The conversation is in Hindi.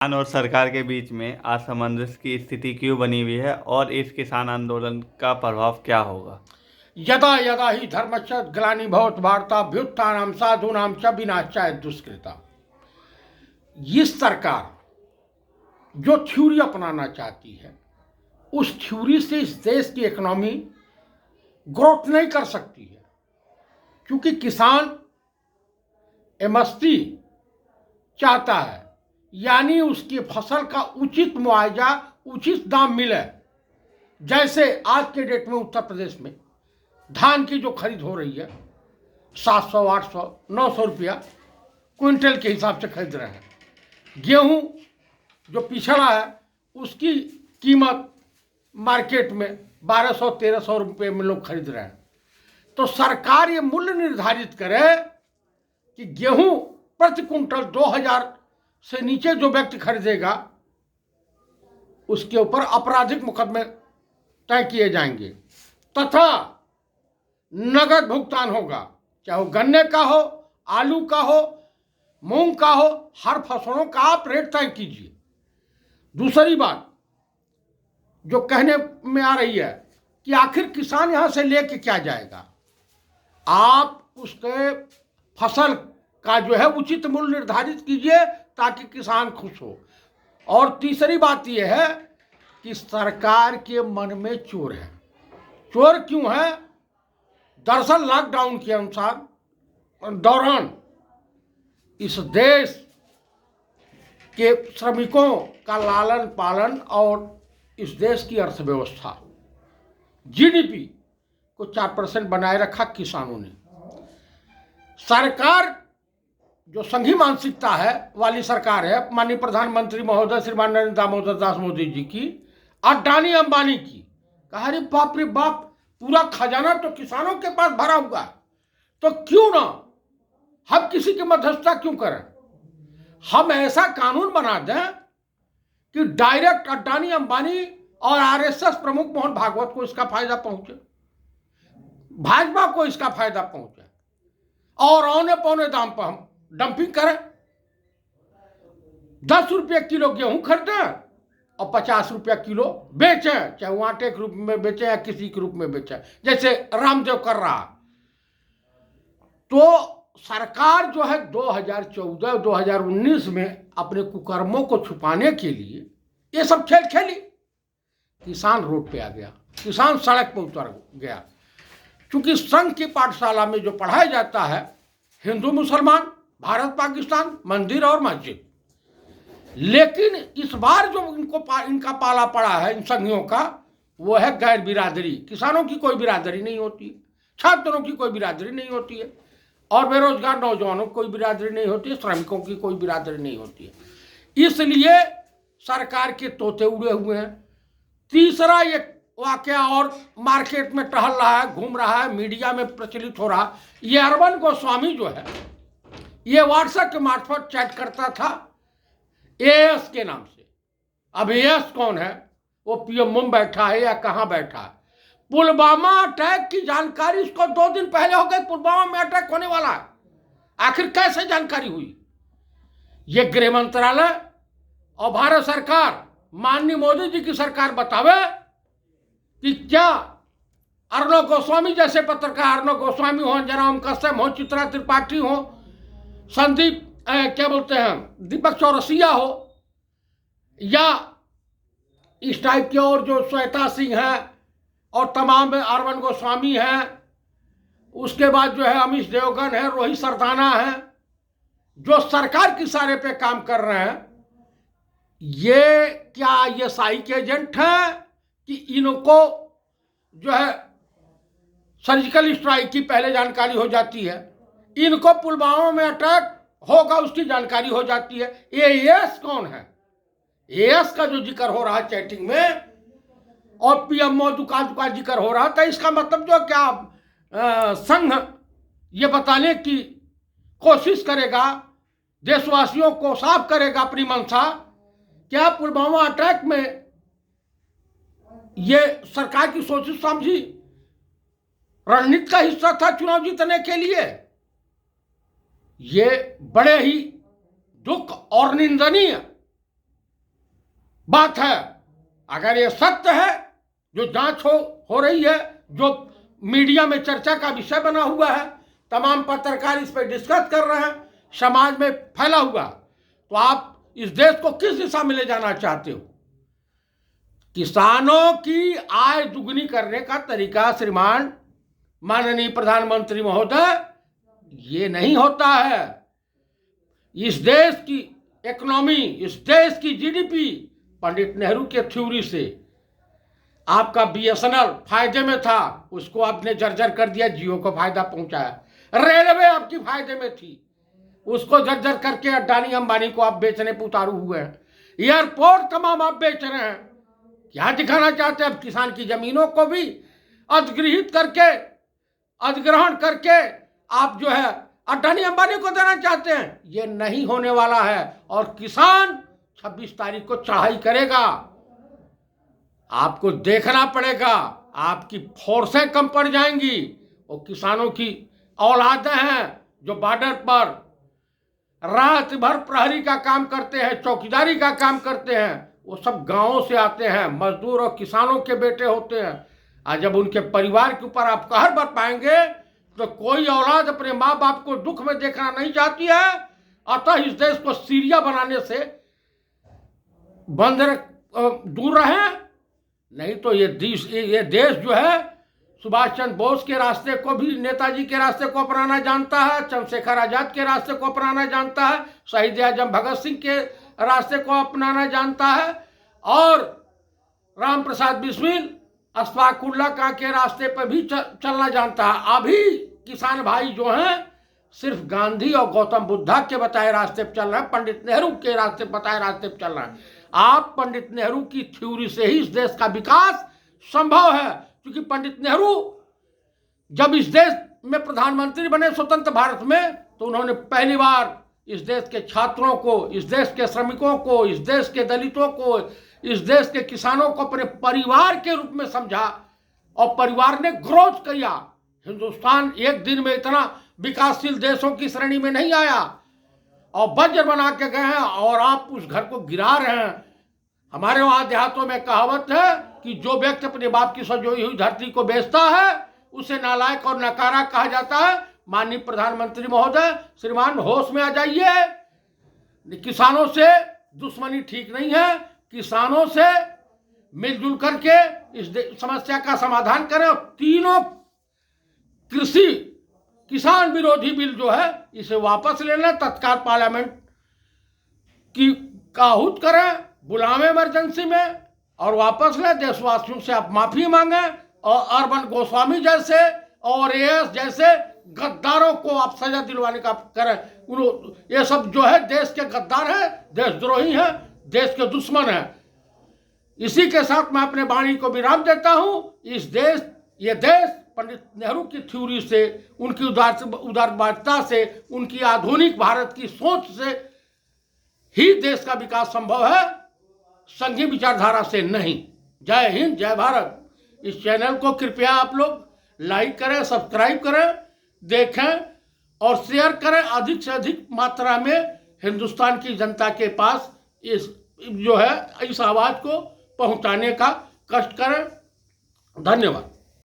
किसान और सरकार के बीच में असमंजस की स्थिति क्यों बनी हुई है और इस किसान आंदोलन का प्रभाव क्या होगा? यदा यदा ही धर्मस्य ग्लानिभवत भारताभ्युत्थानं साधूनां च विनाशाय दुष्कृता। ये सरकार जो थ्योरी अपनाना चाहती है उस थ्योरी से इस देश की इकोनॉमी ग्रोथ नहीं कर सकती है, क्योंकि किसान एमएसपी चाहता है, यानी उसकी फसल का उचित मुआवजा, उचित दाम मिले। जैसे आज के डेट में उत्तर प्रदेश में धान की जो खरीद हो रही है 700, 800, 900 रुपया क्विंटल के हिसाब से खरीद रहे हैं। गेहूं जो पिछड़ा है उसकी कीमत मार्केट में 1200, 1300 रुपये में लोग खरीद रहे हैं। तो सरकार ये मूल्य निर्धारित करे कि गेहूं प्रति कुंटल 2000 से नीचे जो व्यक्ति खरीदेगा उसके ऊपर आपराधिक मुकदमे तय किए जाएंगे तथा नगद भुगतान होगा, चाहे वो गन्ने का हो, आलू का हो, मूंग का हो, हर फसलों का आप रेट तय कीजिए। दूसरी बात जो कहने में आ रही है कि आखिर किसान यहां से लेके क्या जाएगा, आप उसके फसल का जो है उचित मूल्य निर्धारित कीजिए ताकि किसान खुश हो। और तीसरी बात यह है कि सरकार के मन में चोर है। चोर क्यों है? दरअसल लॉकडाउन के अनुसार दौरान इस देश के श्रमिकों का लालन पालन और इस देश की अर्थव्यवस्था जीडीपी को 4% बनाए रखा किसानों ने। सरकार जो संघी मानसिकता है वाली सरकार है माननीय प्रधानमंत्री महोदय श्रीमान नरेंद्र दामोदर दास मोदी जी की, अडानी अंबानी की, कहा अरे बाप रे बाप, पूरा खजाना तो किसानों के पास भरा हुआ है, तो क्यों ना हम किसी की मध्यस्थता क्यों करें? हम ऐसा कानून बना दें कि डायरेक्ट अडानी अंबानी और आरएसएस प्रमुख मोहन भागवत को इसका फायदा पहुंचे, भाजपा को इसका फायदा पहुंचे और औने पौने दाम पर हम डंपिंग करें। 10 रुपये किलो गेहूं खरीदें और 50 रुपया किलो बेचें, चाहे वो आटे के रूप में बेचें या किसी के रूप में बेचें, जैसे रामदेव कर रहा। तो सरकार जो है 2014-2019 में अपने कुकर्मों को छुपाने के लिए ये सब खेल खेली। किसान रोड पे आ गया, किसान सड़क पर उतर गया, क्योंकि संघ की पाठशाला में जो पढ़ाया जाता है हिंदू मुसलमान, भारत पाकिस्तान, मंदिर और मस्जिद, लेकिन इस बार जो इनका पाला पड़ा है इन संघियों का, वो है गैर बिरादरी। किसानों की कोई बिरादरी नहीं होती है, छात्रों की कोई बिरादरी नहीं होती है, और बेरोजगार नौजवानों की कोई बिरादरी नहीं होती है, श्रमिकों की कोई बिरादरी नहीं होती है। इसलिए सरकार के तोते उड़े हुए हैं। तीसरा ये वाकया और मार्केट में टहल रहा है, घूम रहा है, मीडिया में प्रचलित हो रहा, ये अरविंद गोस्वामी जो है ये व्हाट्सएप के मार्फत चैट करता था एएस के नाम से। अब एएस कौन है? वो पीएम में बैठा है या कहां बैठा है? पुलवामा अटैक की जानकारी उसको 2 दिन पहले हो गई, पुलवामा में अटैक होने वाला है। आखिर कैसे जानकारी हुई? ये गृह मंत्रालय और भारत सरकार, माननीय मोदी जी की सरकार बतावे कि क्या अर्णव गोस्वामी जैसे पत्रकार, अर्णव गोस्वामी हो, जयराम कश्यप हो, चित्रा त्रिपाठी हो, संदीप क्या बोलते हैं दीपक चौरसिया हो, या इस टाइप के और जो श्वेता सिंह है और तमाम अरविंद गोस्वामी हैं, उसके बाद जो है अमीश देवगन है, रोहित सरदाना है, जो सरकार की सारे पे काम कर रहे हैं, ये क्या ये साई के एजेंट हैं कि इनको जो है सर्जिकल स्ट्राइक की पहले जानकारी हो जाती है, इनको पुलवामा में अटैक होगा उसकी जानकारी हो जाती है? ये एएस कौन है? एएस का जो जिक्र हो रहा है चैटिंग में और पीएमओ दुकान जिक्र हो रहा था, इसका मतलब जो क्या संघ ये बताने की कोशिश करेगा, देशवासियों को साफ करेगा अपनी मंशा, क्या पुलवामा अटैक में ये सरकार की सोची समझी रणनीति का हिस्सा था चुनाव जीतने के लिए? ये बड़े ही दुख और निंदनीय बात है। अगर ये सत्य है, जो जांच हो रही है, जो मीडिया में चर्चा का विषय बना हुआ है, तमाम पत्रकार इस पर डिस्कस कर रहे हैं, समाज में फैला हुआ, तो आप इस देश को किस दिशा में ले जाना चाहते हो? किसानों की आय दुगनी करने का तरीका श्रीमान माननीय प्रधानमंत्री महोदय ये नहीं होता है। इस देश की इकोनॉमी, इस देश की जीडीपी पंडित नेहरू के थ्योरी से आपका बीएसएनएल फायदे में था, उसको आपने जर्जर कर दिया, जियो को फायदा पहुंचाया। रेलवे आपकी फायदे में थी, उसको जर्जर करके अडानी अंबानी को आप बेचने पे उतारू हुए हैं। एयरपोर्ट तमाम आप बेच रहे हैं। क्या दिखाना चाहते हैं? अब किसान की जमीनों को भी अधिग्रहित करके, अधिग्रहण करके आप जो है अडानी अंबानी को देना चाहते हैं। ये नहीं होने वाला है और किसान 26 तारीख को चढ़ाई करेगा। आपको देखना पड़ेगा, आपकी फोर्सें कम पड़ जाएंगी। और किसानों की औलादें हैं जो बॉर्डर पर रात भर प्रहरी का काम करते हैं, चौकीदारी का काम करते हैं, वो सब गांवों से आते हैं, मजदूर और किसानों के बेटे होते हैं। आज जब उनके परिवार के ऊपर आप कहर बर पाएंगे तो कोई औलाद अपने माँ बाप को दुख में देखना नहीं चाहती है। अतः इस देश को सीरिया बनाने से दूर रहें, नहीं तो ये देश जो है सुभाष चंद्र बोस के रास्ते को भी, नेताजी के रास्ते को अपनाना जानता है, चंद्रशेखर आजाद के रास्ते को अपनाना जानता है, शहीद आजम भगत सिंह के रास्ते को अपनाना जानता है, और राम प्रसाद बिस्मिल, अशफाक उल्लाह खां के रास्ते पर भी चलना जानता है। अभी किसान भाई जो हैं सिर्फ गांधी और गौतम बुद्धा के बताए रास्ते पर चल रहे हैं, पंडित नेहरू के रास्ते बताए रास्ते पर चल रहे हैं। आप पंडित नेहरू की थ्योरी से ही इस देश का विकास संभव है, क्योंकि पंडित नेहरू जब इस देश में प्रधानमंत्री बने स्वतंत्र भारत में, तो उन्होंने पहली बार इस देश के छात्रों को, इस देश के श्रमिकों को, इस देश के दलितों को, इस देश के किसानों को अपने परिवार के रूप में समझा और परिवार ने ग्रोथ किया। हिंदुस्तान एक दिन में इतना विकासशील देशों की श्रेणी में नहीं आया और वज्र बना के गए हैं, और आप उस घर को गिरा रहे हैं। हमारे वहां देहातों में कहावत है कि जो व्यक्ति अपने बाप की सजोई हुई धरती को बेचता है उसे नालायक और नकारा कहा जाता है। माननीय प्रधानमंत्री महोदय, श्रीमान होश में आ जाइए। किसानों से दुश्मनी ठीक नहीं है, किसानों से मिलजुल करके इस समस्या का समाधान करें। और तीनों कृषि किसान विरोधी बिल जो है इसे वापस ले लें, तत्काल पार्लियामेंट की आहूत करें, बुलावे इमरजेंसी में और वापस ले। देशवासियों से आप माफी मांगे और अरविंद गोस्वामी जैसे और एएस जैसे गद्दारों को आप सजा दिलवाने का करें। ये सब जो है देश के गद्दार हैं, देशद्रोही हैं, देश के दुश्मन हैं। इसी के साथ मैं अपने वाणी को विराम देता हूं। ये देश पंडित नेहरू की थ्योरी से, उनकी उदारवादिता से, उनकी आधुनिक भारत की सोच से ही देश का विकास संभव है, संघीय विचारधारा से नहीं। जय हिंद, जय भारत। इस चैनल को कृपया आप लोग लाइक करें, सब्सक्राइब करें, देखें और शेयर करें। अधिक से अधिक मात्रा में हिंदुस्तान की जनता के पास इस आवाज को पहुंचाने का कष्ट करें। धन्यवाद।